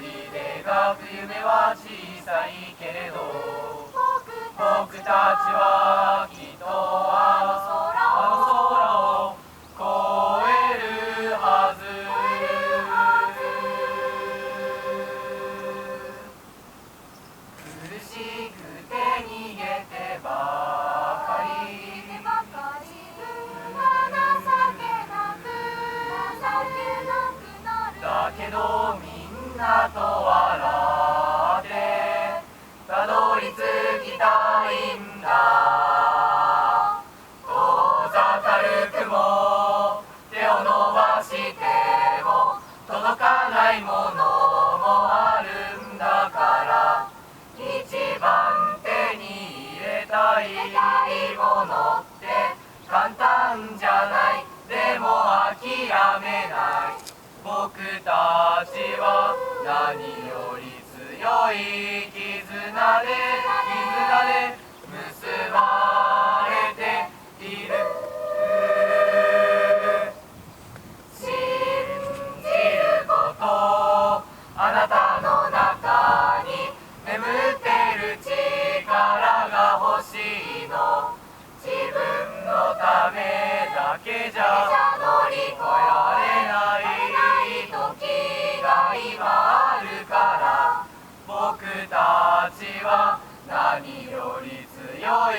りで描く夢は小さいけれど、僕たちはきっとあの空を越えるはず。苦しくて逃げてばかりだけどみんなと笑ってたどり着きたいんだ。遠ざかる雲、手を伸ばしても届かないものもあるんだから、一番手に入れたいものって簡単じゃない。でも諦めない。僕たちは何より強い絆で結ばれている。信じること、あなたの中に眠ってる力が欲しいの。自分のためだけじゃ乗り越えられない時が今あるから、僕たちは何より強い